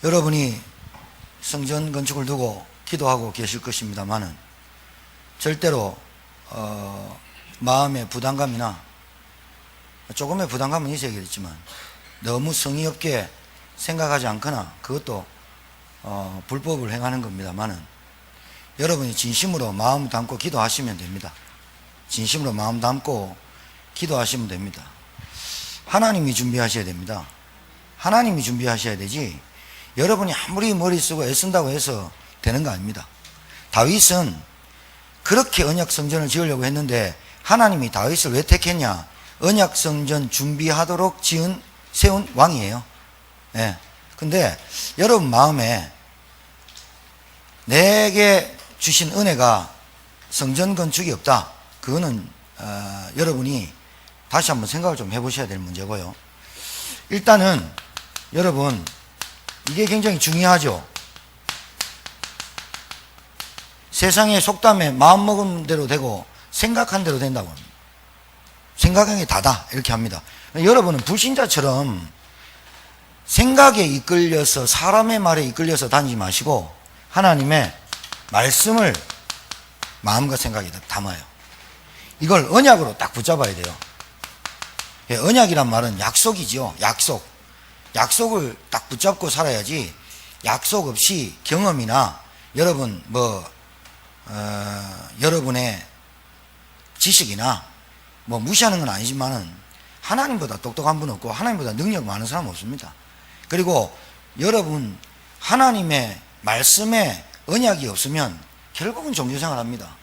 여러분이 성전 건축을 두고 기도하고 계실 것입니다만은 절대로 마음의 부담감이나 조금의 부담감은 있어야겠지만 너무 성의 없게 생각하지 않거나 그것도 불법을 행하는 겁니다만은 여러분이 진심으로 마음 담고 기도하시면 됩니다. 진심으로 마음 담고 기도하시면 됩니다. 하나님이 준비하셔야 됩니다. 하나님이 준비하셔야 되지 여러분이 아무리 머리 쓰고 애쓴다고 해서 되는 거 아닙니다. 다윗은 그렇게 언약 성전을 지으려고 했는데 하나님이 다윗을 왜 택했냐? 언약 성전 준비하도록 세운 왕이에요. 예. 근데 여러분 마음에 내게 주신 은혜가 성전 건축이 없다. 그거는 여러분이 다시 한번 생각을 좀 해보셔야 될 문제고요. 일단은 여러분 이게 굉장히 중요하죠. 세상의 속담에 마음먹은 대로 되고 생각한 대로 된다고 합니다. 생각한 게 다다 이렇게 합니다. 여러분은 불신자처럼 생각에 이끌려서 사람의 말에 이끌려서 다니지 마시고 하나님의 말씀을 마음과 생각에 담아요. 이걸 언약으로 딱 붙잡아야 돼요. 언약이란 말은 약속이죠. 약속을 딱 붙잡고 살아야지 약속 없이 경험이나 여러분 여러분의 지식이나 무시하는 건 아니지만은 하나님보다 똑똑한 분 없고 하나님보다 능력 많은 사람 없습니다. 그리고 여러분 하나님의 말씀에 언약이 없으면 결국은 종교생활 합니다.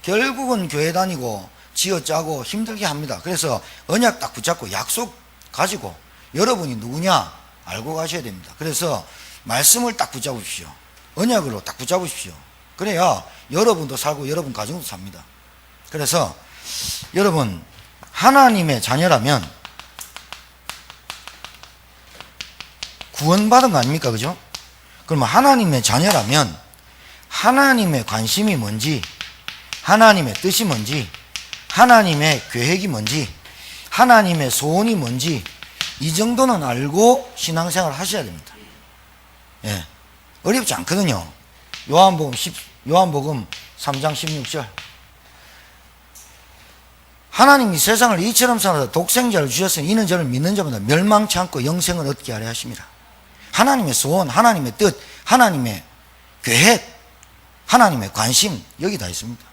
결국은 교회 다니고 지어짜고 힘들게 합니다. 그래서 언약 딱 붙잡고 약속 가지고 여러분이 누구냐 알고 가셔야 됩니다. 그래서 말씀을 딱 붙잡으십시오. 언약으로 딱 붙잡으십시오. 그래야 여러분도 살고 여러분 가정도 삽니다. 그래서 여러분 하나님의 자녀라면 구원받은 거 아닙니까? 그죠? 그러면 하나님의 자녀라면 하나님의 관심이 뭔지, 하나님의 뜻이 뭔지, 하나님의 계획이 뭔지, 하나님의 소원이 뭔지 이 정도는 알고 신앙생활을 하셔야 됩니다. 예, 어렵지 않거든요. 요한복음 3장 16절 하나님이 세상을 이처럼 사랑하사 독생자를 주셨으니 이는 저를 믿는 자마다 멸망치 않고 영생을 얻게 하려 하심이라. 하나님의 소원, 하나님의 뜻, 하나님의 계획, 하나님의 관심 여기 다 있습니다.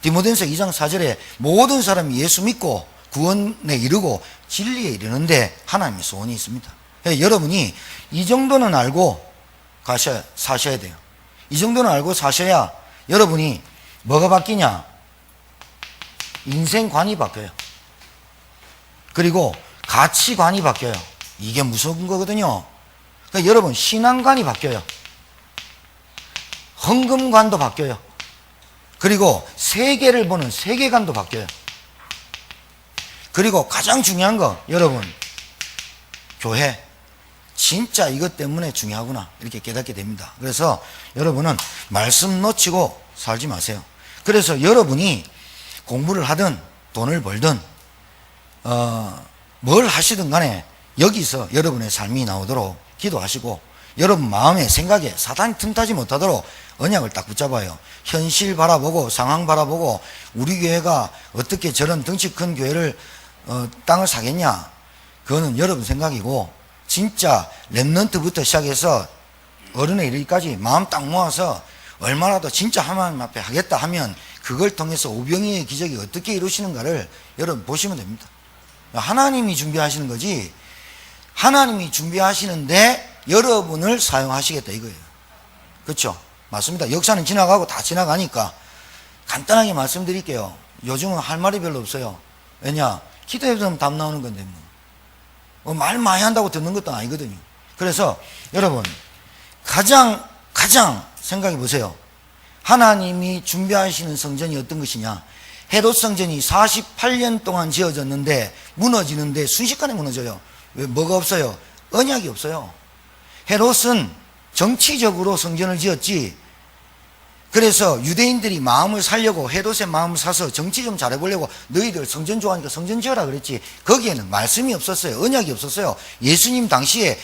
디모데전서 2장 4절에 모든 사람이 예수 믿고 구원에 이르고 진리에 이르는데 하나님의 소원이 있습니다. 여러분이 이 정도는 알고 사셔야 돼요. 이 정도는 알고 사셔야 여러분이 뭐가 바뀌냐? 인생관이 바뀌어요. 그리고 가치관이 바뀌어요. 이게 무서운 거거든요. 그러니까 여러분 신앙관이 바뀌어요. 헌금관도 바뀌어요. 그리고 세계를 보는 세계관도 바뀌어요. 그리고 가장 중요한 거 여러분 교회 진짜 이것 때문에 중요하구나 이렇게 깨닫게 됩니다. 그래서 여러분은 말씀 놓치고 살지 마세요. 그래서 여러분이 공부를 하든 돈을 벌든 뭘 하시든 간에 여기서 여러분의 삶이 나오도록 기도하시고 여러분 마음의 생각에 사단이 틈타지 못하도록 언약을 딱 붙잡아요. 현실 바라보고 상황 바라보고 우리 교회가 어떻게 저런 덩치 큰 교회를 땅을 사겠냐 그거는 여러분 생각이고 진짜 렘넌트부터 시작해서 어른에 이르기까지 마음 딱 모아서 얼마나 더 진짜 하나님 앞에 하겠다 하면 그걸 통해서 오병이의 기적이 어떻게 이루시는가를 여러분 보시면 됩니다. 하나님이 준비하시는 거지 하나님이 준비하시는데 여러분을 사용하시겠다 이거예요. 그렇죠? 맞습니다. 역사는 지나가고 다 지나가니까 간단하게 말씀드릴게요. 요즘은 할 말이 별로 없어요. 왜냐? 기도해보면 답 나오는 건데 말 많이 한다고 듣는 것도 아니거든요. 그래서 여러분 가장 생각해 보세요. 하나님이 준비하시는 성전이 어떤 것이냐? 헤롯 성전이 48년 동안 지어졌는데 무너지는데 순식간에 무너져요. 왜? 뭐가 없어요? 언약이 없어요. 헤롯은 정치적으로 성전을 지었지, 그래서 유대인들이 마음을 살려고 헤롯의 마음을 사서 정치 좀 잘해보려고 너희들 성전 좋아하니까 성전 지어라 그랬지, 거기에는 말씀이 없었어요. 언약이 없었어요. 예수님 당시에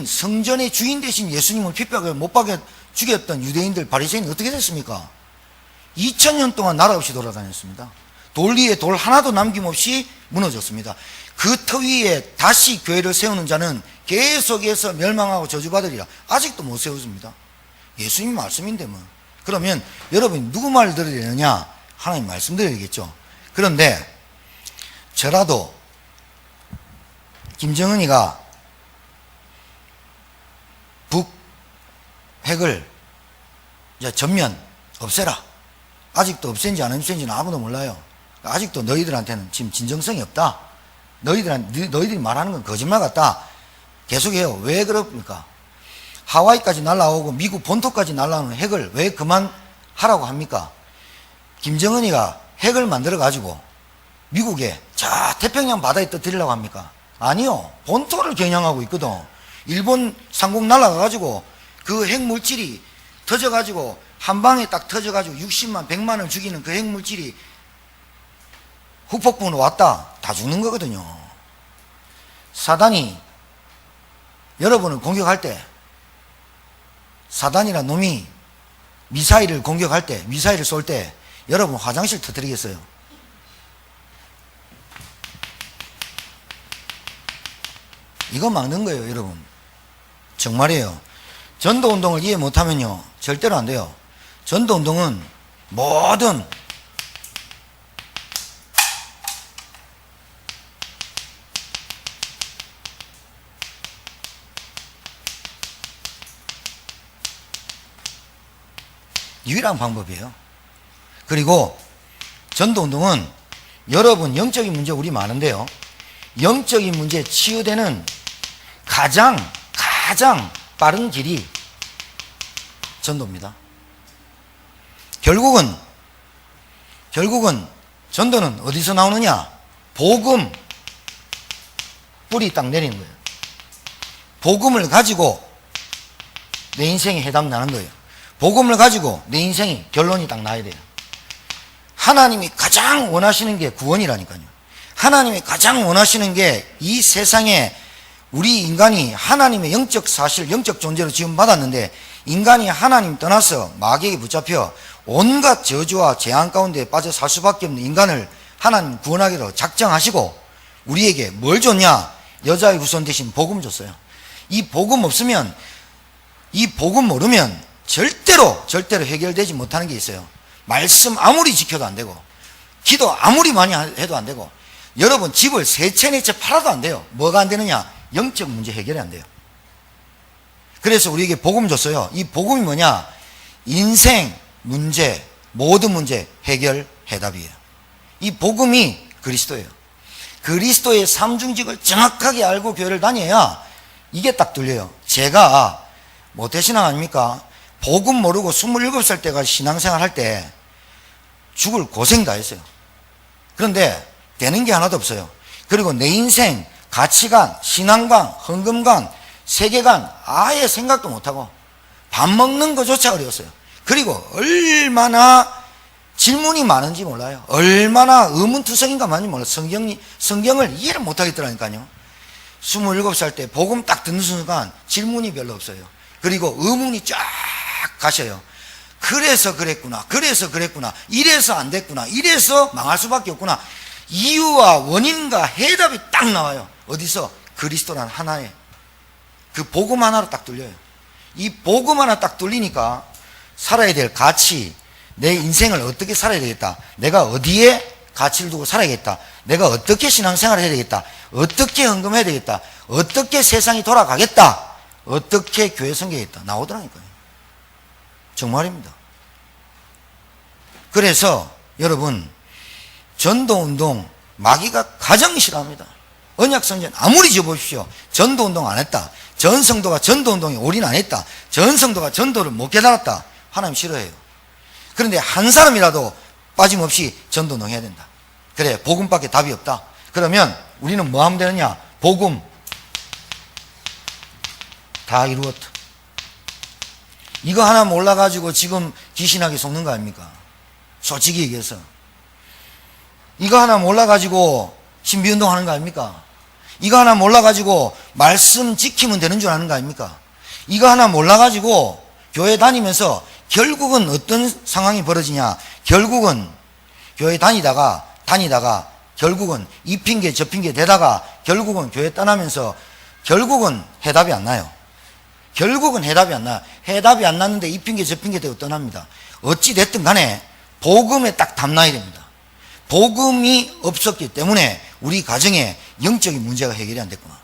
성전의 주인 대신 예수님을 핍박을 못 박여 죽였던 유대인들, 바리새인은 어떻게 됐습니까? 2000년 동안 나라 없이 돌아다녔습니다. 돌 위에 돌 하나도 남김없이 무너졌습니다. 그 터 위에 다시 교회를 세우는 자는 계속해서 멸망하고 저주받으리라. 아직도 못 세워집니다. 예수님 말씀인데 뭐. 그러면 여러분이 누구 말 들어야 되느냐? 하나님 말씀 드려야겠죠. 그런데 저라도 김정은이가 북핵을 이제 전면 없애라, 아직도 없앤지 안 없앤지는 아무도 몰라요. 아직도 너희들한테는 지금 진정성이 없다, 너희들이 말하는 건 거짓말 같다, 계속해요. 왜 그럽니까? 하와이까지 날아오고 미국 본토까지 날아오는 핵을 왜 그만하라고 합니까? 김정은이가 핵을 만들어 가지고 미국에 저 태평양 바다에 떠들이려고 합니까? 아니요, 본토를 겨냥하고 있거든. 일본 상공 날아가 가지고 그 핵물질이 터져 가지고 한 방에 딱 터져 가지고 60만 100만을 죽이는 그 핵물질이 후폭풍으로 왔다, 다 죽는 거거든요. 사단이 여러분을 공격할 때, 사단이란 놈이 미사일을 공격할 때, 미사일을 쏠 때 여러분 화장실 터뜨리겠어요? 이거 막는 거예요, 여러분. 정말이에요. 전도운동을 이해 못하면요 절대로 안 돼요. 전도운동은 모든 유일한 방법이에요. 그리고 전도운동은 여러분 영적인 문제 우리 많은데요, 영적인 문제에 치유되는 가장 빠른 길이 전도입니다. 결국은 전도는 어디서 나오느냐? 복음 뿌리 딱 내리는 거예요. 복음을 가지고 내 인생에 해답 나는 거예요. 복음을 가지고 내 인생이 결론이 딱 나야 돼요. 하나님이 가장 원하시는 게 구원이라니까요. 하나님이 가장 원하시는 게 이 세상에 우리 인간이 하나님의 영적 사실, 영적 존재로 지음받았는데 인간이 하나님 떠나서 마귀에게 붙잡혀 온갖 저주와 재앙 가운데 빠져 살 수밖에 없는 인간을 하나님 구원하기로 작정하시고 우리에게 뭘 줬냐? 여자의 후손 대신 복음 줬어요. 이 복음 없으면, 이 복음 모르면 절대로 해결되지 못하는 게 있어요. 말씀 아무리 지켜도 안 되고, 기도 아무리 많이 해도 안 되고, 여러분 집을 세 채 네 채 팔아도 안 돼요. 뭐가 안 되느냐? 영적 문제 해결이 안 돼요. 그래서 우리에게 복음 줬어요. 이 복음이 뭐냐? 인생 문제, 모든 문제 해결 해답이에요. 이 복음이 그리스도예요. 그리스도의 삼중직을 정확하게 알고 교회를 다녀야 이게 딱 뚫려요. 제가 모태신앙 아닙니까? 복음 모르고 27살 때까지 신앙생활 할 때 죽을 고생 다 했어요. 그런데 되는 게 하나도 없어요. 그리고 내 인생 가치관, 신앙관, 헌금관, 세계관 아예 생각도 못하고 밥 먹는 것조차 어려웠어요. 그리고 얼마나 질문이 많은지 몰라요. 얼마나 의문투성인가 많이 몰라요. 성경을 이해를 못하겠더라니까요. 27살 때 복음 딱 듣는 순간 질문이 별로 없어요. 그리고 의문이 쫙 가셔요. 그래서 그랬구나, 이래서 안 됐구나, 이래서 망할 수밖에 없구나. 이유와 원인과 해답이 딱 나와요. 어디서? 그리스도란 하나에 그 복음 하나로 딱 뚫려요. 이 복음 하나 딱 뚫리니까 살아야 될 가치, 내 인생을 어떻게 살아야 되겠다, 내가 어디에 가치를 두고 살아야겠다, 내가 어떻게 신앙생활을 해야 되겠다, 어떻게 헌금해야 되겠다, 어떻게 세상이 돌아가겠다, 어떻게 교회 섬겨야겠다 나오더라니까요. 정말입니다. 그래서 여러분 전도운동 마귀가 가장 싫어합니다. 언약성전 아무리 지어보십시오. 전도운동 안 했다, 전 성도가 전도운동에 올인 안 했다, 전 성도가 전도를 못 깨달았다, 하나님 싫어해요. 그런데 한 사람이라도 빠짐없이 전도운동 해야 된다. 그래, 복음밖에 답이 없다. 그러면 우리는 뭐 하면 되느냐? 복음 다 이루었다. 이거 하나 몰라가지고 지금 귀신하게 속는 거 아닙니까? 솔직히 얘기해서. 이거 하나 몰라가지고 신비운동 하는 거 아닙니까? 이거 하나 몰라가지고 말씀 지키면 되는 줄 아는 거 아닙니까? 이거 하나 몰라가지고 교회 다니면서 결국은 어떤 상황이 벌어지냐? 결국은 교회 다니다가 결국은 이 핑계 저 핑계 대다가 결국은 교회 떠나면서 결국은 해답이 안 나요. 결국은 해답이 안 나요. 해답이 안 났는데 이 핑계 저 핑계 대고 떠납니다. 어찌 됐든 간에 복음에 딱 담나야 됩니다. 복음이 없었기 때문에 우리 가정에 영적인 문제가 해결이 안 됐구나.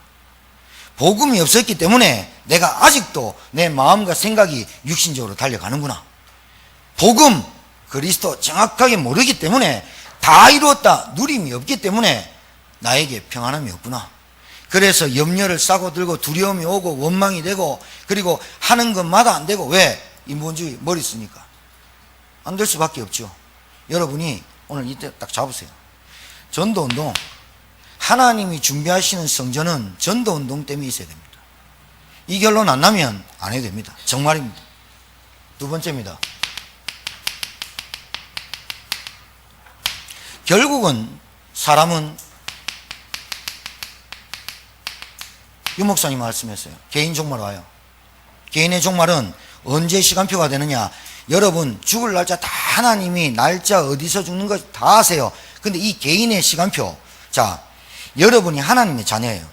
복음이 없었기 때문에 내가 아직도 내 마음과 생각이 육신적으로 달려가는구나. 복음, 그리스도 정확하게 모르기 때문에 다 이루었다 누림이 없기 때문에 나에게 평안함이 없구나. 그래서 염려를 싸고 들고 두려움이 오고 원망이 되고 그리고 하는 것마다 안 되고 왜? 인본주의 머리 쓰니까 안 될 수밖에 없죠. 여러분이 오늘 이때 딱 잡으세요. 전도운동, 하나님이 준비하시는 성전은 전도운동 때문에 있어야 됩니다. 이 결론 안 나면 안 해도 됩니다. 정말입니다. 두 번째입니다. 결국은 사람은 유 목사님 말씀했어요. 개인 종말 와요. 개인의 종말은 언제 시간표가 되느냐? 여러분 죽을 날짜 다 하나님이 날짜 어디서 죽는 거 다 아세요. 근데 이 개인의 시간표, 자, 여러분이 하나님의 자녀예요.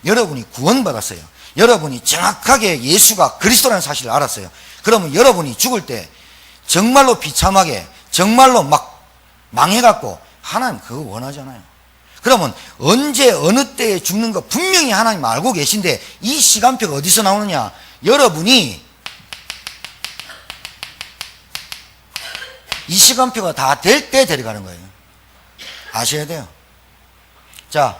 여러분이 구원받았어요. 여러분이 정확하게 예수가 그리스도라는 사실을 알았어요. 그러면 여러분이 죽을 때 정말로 비참하게 정말로 막 망해갖고 하나님 그거 원하잖아요. 그러면 언제 어느 때에 죽는 거 분명히 하나님 알고 계신데 이 시간표가 어디서 나오느냐? 여러분이 이 시간표가 다 될 때 데려가는 거예요. 아셔야 돼요. 자,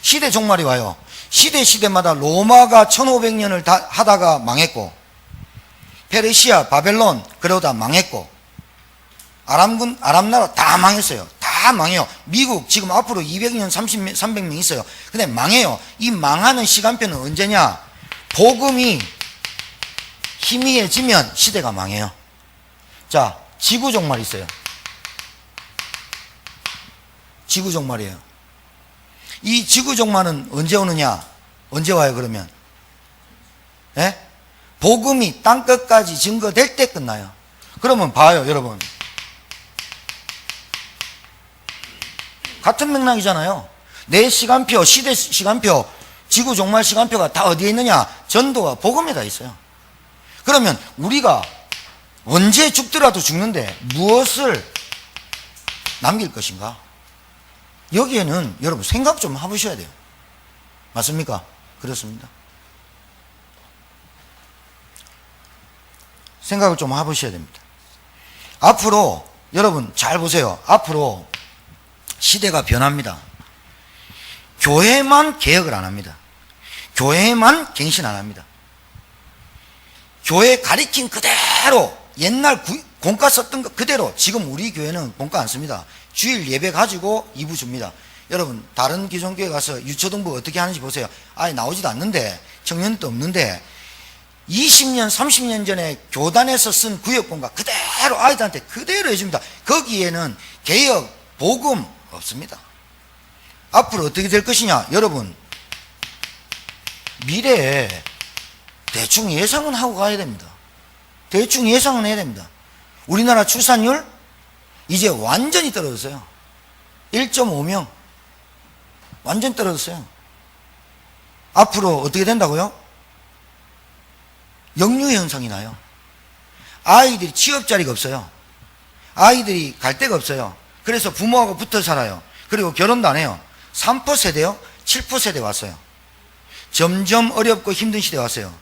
시대 종말이 와요. 시대마다 로마가 1500년을 다 하다가 망했고 페르시아, 바벨론 그러다 망했고 아람 나라 다 망했어요. 다 망해요. 미국 지금 앞으로 200년, 300명 있어요. 근데 망해요. 이 망하는 시간표는 언제냐? 복음이 희미해지면 시대가 망해요. 자, 지구 종말 있어요. 지구 종말이에요. 이 지구 종말은 언제 오느냐? 언제 와요 그러면? 예? 복음이 땅끝까지 증거될 때 끝나요. 그러면 봐요 여러분, 같은 맥락이잖아요. 내 시간표, 시대 시간표, 지구 종말 시간표가 다 어디에 있느냐? 전도와 복음에 다 있어요. 그러면 우리가 언제 죽더라도 죽는데 무엇을 남길 것인가? 여기에는 여러분 생각 좀 해보셔야 돼요. 맞습니까? 그렇습니다. 생각을 좀 해보셔야 됩니다. 앞으로 여러분 잘 보세요. 앞으로 시대가 변합니다. 교회만 개혁을 안 합니다. 교회만 갱신 안 합니다. 교회 가리킨 그대로 옛날 공과 썼던 거 그대로 지금 우리 교회는 공과 안 씁니다. 주일 예배 가지고 2부 줍니다. 여러분 다른 기존교회 가서 유초등부 어떻게 하는지 보세요. 아예 나오지도 않는데 청년도 없는데 20년 30년 전에 교단에서 쓴 구역공과 그대로 아이들한테 그대로 해줍니다. 거기에는 개혁, 복음 없습니다. 앞으로 어떻게 될 것이냐? 여러분 미래에 대충 예상은 하고 가야 됩니다. 대충 예상은 해야 됩니다. 우리나라 출산율 이제 완전히 떨어졌어요. 1.5명 완전 떨어졌어요. 앞으로 어떻게 된다고요? 역류 현상이 나요. 아이들이 취업 자리가 없어요. 아이들이 갈 데가 없어요. 그래서 부모하고 붙어 살아요. 그리고 결혼도 안 해요. 3% 세대요? 7% 세대 왔어요. 점점 어렵고 힘든 시대 왔어요.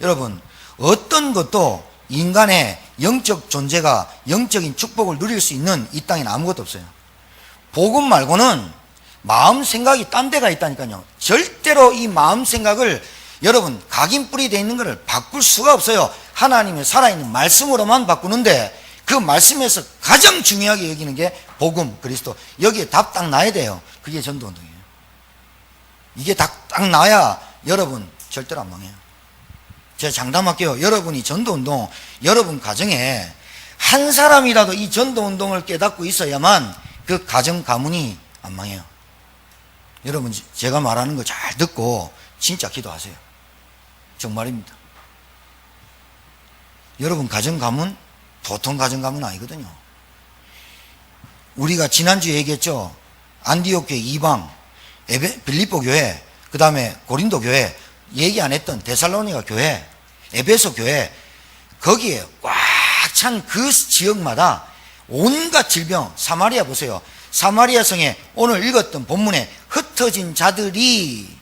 여러분 어떤 것도 인간의 영적 존재가 영적인 축복을 누릴 수 있는 이 땅에는 아무것도 없어요. 복음 말고는 마음 생각이 딴 데가 있다니까요. 절대로 이 마음 생각을 여러분 각인뿌리 되어 있는 것을 바꿀 수가 없어요. 하나님의 살아있는 말씀으로만 바꾸는데 그 말씀에서 가장 중요하게 여기는 게 복음, 그리스도. 여기에 답 딱 나야 돼요. 그게 전도운동이에요. 이게 딱 나야 여러분 절대로 안 망해요. 제가 장담할게요. 여러분이 전도운동, 여러분 가정에 한 사람이라도 이 전도운동을 깨닫고 있어야만 그 가정 가문이 안 망해요. 여러분 제가 말하는 거 잘 듣고 진짜 기도하세요. 정말입니다. 여러분 가정 가문 보통 가정 가문 아니거든요. 우리가 지난주에 얘기했죠. 안디옥 교회 이방, 빌립보 교회, 그 다음에 고린도 교회, 얘기 안 했던 데살로니가 교회, 에베소 교회, 거기에 꽉 찬 그 지역마다 온갖 질병. 사마리아 보세요. 사마리아 성에 오늘 읽었던 본문에 흩어진 자들이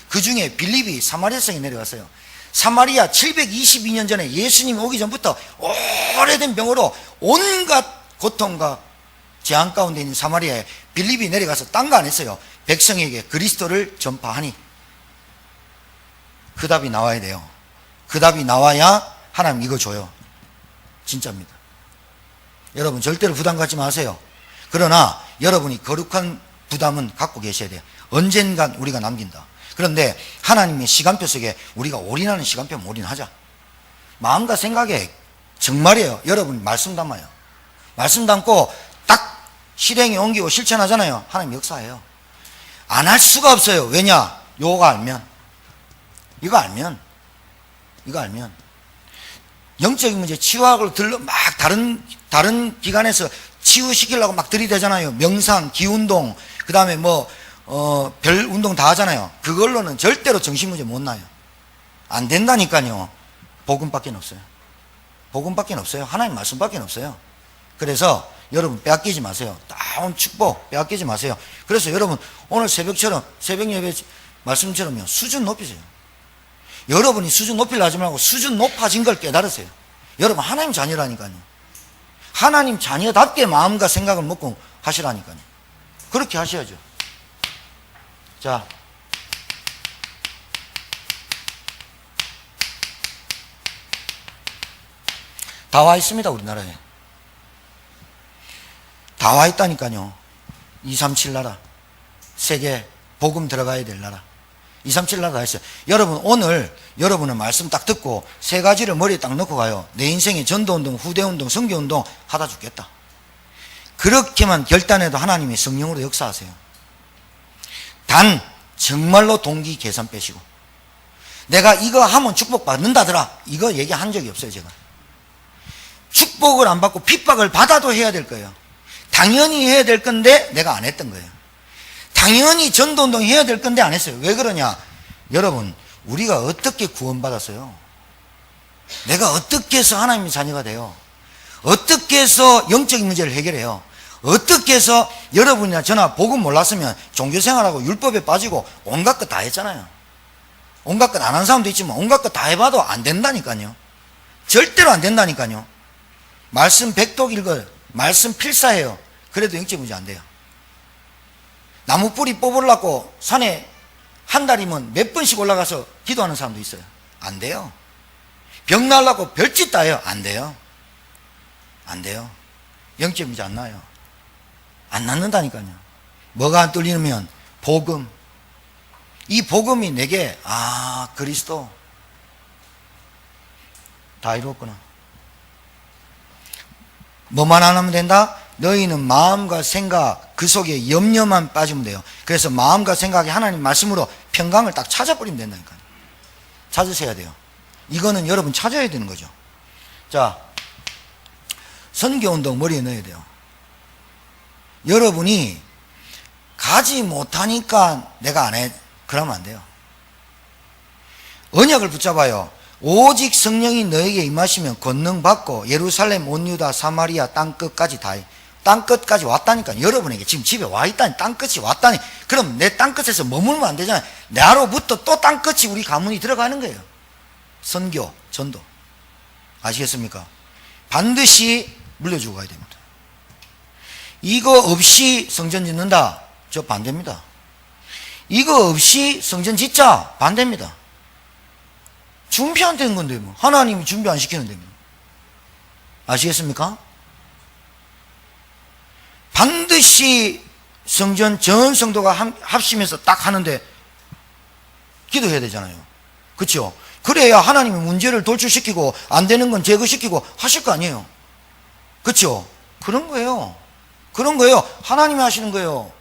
그 중에 빌립이 사마리아 성에 내려갔어요. 사마리아 722년 전에 예수님 오기 전부터 오래된 병으로 온갖 고통과 재앙 가운데 있는 사마리아에 빌립이 내려가서 딴 거 안 했어요. 백성에게 그리스도를 전파하니. 그 답이 나와야 돼요. 그 답이 나와야 하나님 이거 줘요. 진짜입니다. 여러분 절대로 부담 갖지 마세요. 그러나 여러분이 거룩한 부담은 갖고 계셔야 돼요. 언젠간 우리가 남긴다. 그런데 하나님의 시간표 속에 우리가 올인하는 시간표면 올인하자. 마음과 생각에 정말이에요. 여러분 말씀 담아요. 말씀 담고 딱 실행에 옮기고 실천하잖아요. 하나님 역사해요. 안 할 수가 없어요. 왜냐? 이거 알면 영적인 문제 치유학을 막 다른 기관에서 치유시키려고 막 들이대잖아요. 명상, 기운동, 그 다음에 별 운동 다 하잖아요. 그걸로는 절대로 정신문제 못 나요. 안 된다니까요. 복음밖에 없어요. 복음밖에 없어요. 하나님 말씀밖에 없어요. 그래서 여러분 빼앗기지 마세요. 다운 축복 빼앗기지 마세요. 그래서 여러분 오늘 새벽 예배 말씀처럼요. 수준 높이세요. 여러분이 수준 높이려 하지 말고 수준 높아진 걸 깨달으세요. 여러분 하나님 자녀라니까요. 하나님 자녀답게 마음과 생각을 먹고 하시라니까요. 그렇게 하셔야죠. 자, 다 와 있습니다. 우리나라에 다 와 있다니까요. 237 나라, 세계 복음 들어가야 될 나라, 237 나라 다 있어요. 여러분 오늘 여러분은 말씀 딱 듣고 세 가지를 머리에 딱 넣고 가요. 내 인생의 전도운동, 후대운동, 선교운동 하다 죽겠다. 그렇게만 결단해도 하나님이 성령으로 역사하세요. 단 정말로 동기 계산 빼시고, 내가 이거 하면 축복 받는다더라, 이거 얘기한 적이 없어요. 제가 축복을 안 받고 핍박을 받아도 해야 될 거예요. 당연히 해야 될 건데 내가 안 했던 거예요. 당연히 전도운동 해야 될 건데 안 했어요. 왜 그러냐? 여러분 우리가 어떻게 구원받았어요? 내가 어떻게 해서 하나님의 자녀가 돼요? 어떻게 해서 영적인 문제를 해결해요? 어떻게 해서 여러분이나 저나 복음 몰랐으면 종교생활하고 율법에 빠지고 온갖 것 다 했잖아요. 온갖 것 안 한 사람도 있지만 온갖 것 다 해봐도 안 된다니까요. 절대로 안 된다니까요. 말씀 백독 읽어요. 말씀 필사해요. 그래도 영적 문제 안 돼요. 나무 뿌리 뽑으려고 산에 한 달이면 몇 번씩 올라가서 기도하는 사람도 있어요. 안 돼요. 병 나려고 별짓 다 해요. 안 돼요. 안 돼요. 영적 문제 안 나요. 안 낫는다니까요. 뭐가 안 뚫리면 복음. 이 복음이 내게 그리스도 다 이루었구나. 뭐만 안 하면 된다? 너희는 마음과 생각 그 속에 염려만 빠지면 돼요. 그래서 마음과 생각이 하나님 말씀으로 평강을 딱 찾아버리면 된다니까요. 찾으셔야 돼요. 이거는 여러분 찾아야 되는 거죠. 자, 선교운동 머리에 넣어야 돼요. 여러분이 가지 못하니까 내가 안 해, 그러면 안 돼요. 언약을 붙잡아요. 오직 성령이 너에게 임하시면 권능 받고 예루살렘 온 유다 사마리아 땅끝까지 다 해. 땅끝까지 왔다니까. 여러분에게 지금 집에 와 있다니, 땅끝이 왔다니. 그럼 내 땅끝에서 머물면 안 되잖아요. 나로부터 또 땅끝이 우리 가문이 들어가는 거예요. 선교, 전도. 아시겠습니까? 반드시 물려주고 가야 됩니다. 이거 없이 성전 짓는다? 저 반대입니다. 이거 없이 성전 짓자? 반대입니다. 준비 안 되는 건데 뭐. 하나님이 준비 안 시키는데 뭐. 아시겠습니까? 반드시 성전 전 성도가 합심해서 딱 하는데 기도해야 되잖아요. 그렇죠? 그래야 하나님이 문제를 돌출시키고 안 되는 건 제거시키고 하실 거 아니에요. 그렇죠? 그런 거예요. 그런 거예요. 하나님이 하시는 거예요.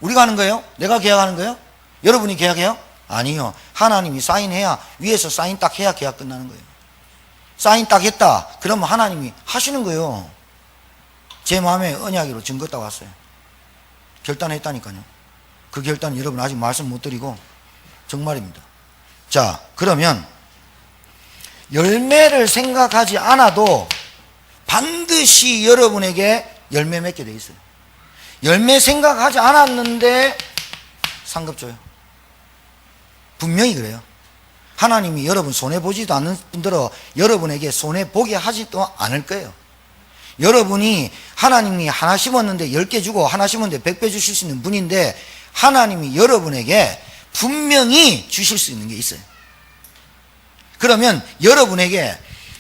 우리가 하는 거예요? 내가 계약하는 거예요? 여러분이 계약해요? 아니요. 하나님이 사인해야, 위에서 사인 딱 해야 계약 끝나는 거예요. 사인 딱 했다. 그러면 하나님이 하시는 거예요. 제 마음에 언약으로 증거 딱 왔어요. 결단했다니까요. 그 결단은 여러분 아직 말씀 못 드리고 정말입니다. 자, 그러면 열매를 생각하지 않아도 반드시 여러분에게 열매 맺게 돼 있어요. 열매 생각하지 않았는데 상급 줘요. 분명히 그래요. 하나님이 여러분 손해보지도 않는 분들은 여러분에게 손해보게 하지도 않을 거예요. 여러분이 하나님이 하나 심었는데 10개 주고 하나 심었는데 100배 주실 수 있는 분인데 하나님이 여러분에게 분명히 주실 수 있는 게 있어요. 그러면 여러분에게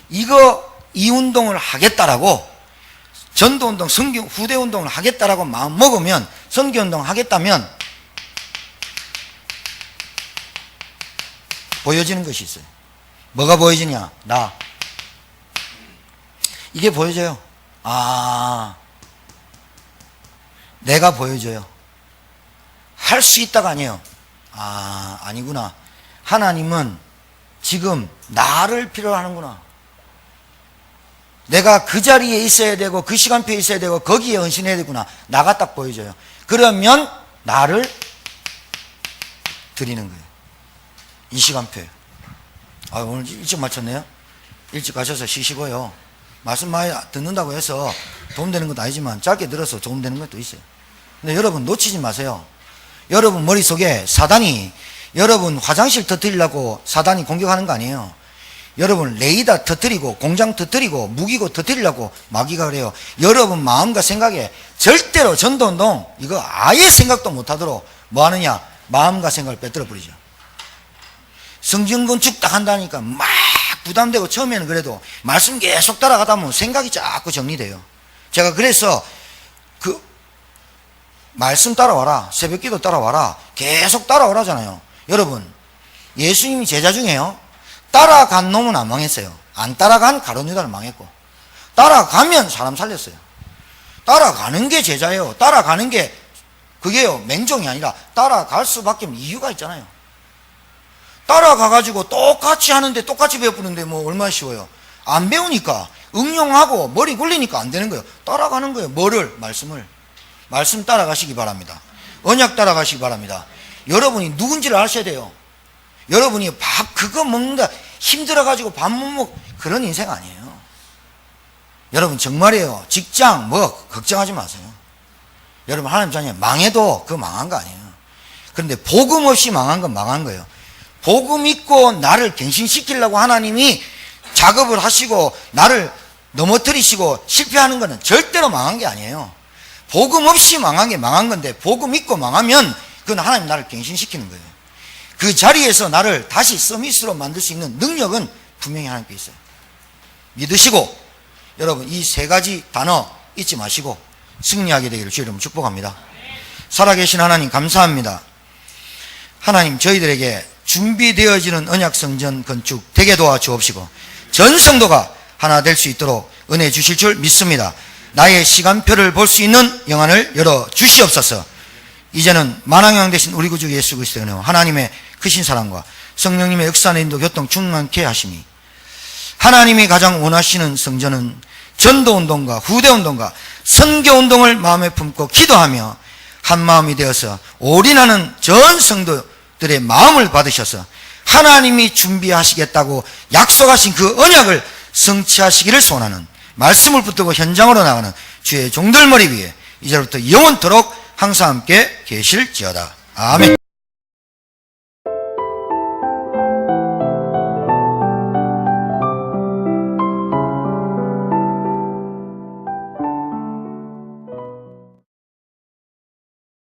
이 운동을 하겠다라고 전도운동, 후대운동을 하겠다라고 마음 먹으면 선교운동 하겠다면 보여지는 것이 있어요. 뭐가 보여지냐? 나. 이게 보여져요. 내가 보여져요. 할 수 있다가 아니에요. 아니구나. 하나님은 지금 나를 필요로 하는구나. 내가 그 자리에 있어야 되고 그 시간표에 있어야 되고 거기에 헌신해야 되구나. 나가 딱 보여져요. 그러면 나를 드리는 거예요. 이 시간표에. 오늘 일찍 마쳤네요. 일찍 가셔서 쉬시고요. 말씀 많이 듣는다고 해서 도움되는 것도 아니지만 짧게 들어서 도움되는 것도 있어요. 근데 여러분 놓치지 마세요. 여러분 머릿속에 사단이 여러분 화장실 터뜨리려고 사단이 공격하는 거 아니에요. 여러분 레이더 터뜨리고 공장 터뜨리고 무기고 터뜨리려고 마귀가 그래요. 여러분 마음과 생각에 절대로 전도운동 이거 아예 생각도 못하도록 뭐 하느냐? 마음과 생각을 빼뜨려 버리죠. 성전 건축 딱 한다니까 막 부담되고 처음에는 그래도 말씀 계속 따라가다 보면 생각이 자꾸 정리돼요. 제가 그래서 그 말씀 따라와라, 새벽기도 따라와라, 계속 따라오라잖아요. 여러분 예수님이 제자 중에요 따라간 놈은 안 망했어요. 안 따라간 가룟 유다는 망했고, 따라가면 사람 살렸어요. 따라가는 게 제자예요. 따라가는 게 그게요 맹종이 아니라 따라갈 수밖에 없는 이유가 있잖아요. 따라가가지고 똑같이 하는데 똑같이 배워보는데 뭐 얼마나 쉬워요. 안 배우니까 응용하고 머리 굴리니까 안 되는 거예요. 따라가는 거예요. 뭐를? 말씀을. 말씀 따라가시기 바랍니다. 언약 따라가시기 바랍니다. 여러분이 누군지를 아셔야 돼요. 여러분이 밥 그거 먹는다 힘들어가지고 밥 못 먹 그런 인생 아니에요. 여러분 정말이에요. 직장 뭐 걱정하지 마세요. 여러분 하나님 자녀 망해도 그거 망한 거 아니에요. 그런데 복음 없이 망한 건 망한 거예요. 복음 있고 나를 갱신시키려고 하나님이 작업을 하시고 나를 넘어뜨리시고 실패하는 것은 절대로 망한 게 아니에요. 복음 없이 망한 게 망한 건데 복음 있고 망하면 그건 하나님 나를 갱신시키는 거예요. 그 자리에서 나를 다시 서밋으로 만들 수 있는 능력은 분명히 하나님께 있어요. 믿으시고 여러분 이 세 가지 단어 잊지 마시고 승리하게 되기를 주의 이름으로 축복합니다. 살아계신 하나님 감사합니다. 하나님 저희들에게 준비되어지는 언약성전 건축 되게 도와주옵시고 전 성도가 하나 될 수 있도록 은혜 주실 줄 믿습니다. 나의 시간표를 볼 수 있는 영안을 열어 주시옵소서. 이제는 만왕왕 되신 우리 구주 예수 그리스도의 은혜와 하나님의 크신 사랑과 성령님의 역사의 인도 교통 충만케 하심이 하나님이 가장 원하시는 성전은 전도운동과 후대운동과 선교운동을 마음에 품고 기도하며 한마음이 되어서 올인하는 전 성도들의 마음을 받으셔서 하나님이 준비하시겠다고 약속하신 그 언약을 성취하시기를 소원하는 말씀을 붙들고 현장으로 나가는 주의 종들 머리 위에 이제부터 영원토록 항상 함께 계실지어다. 아멘.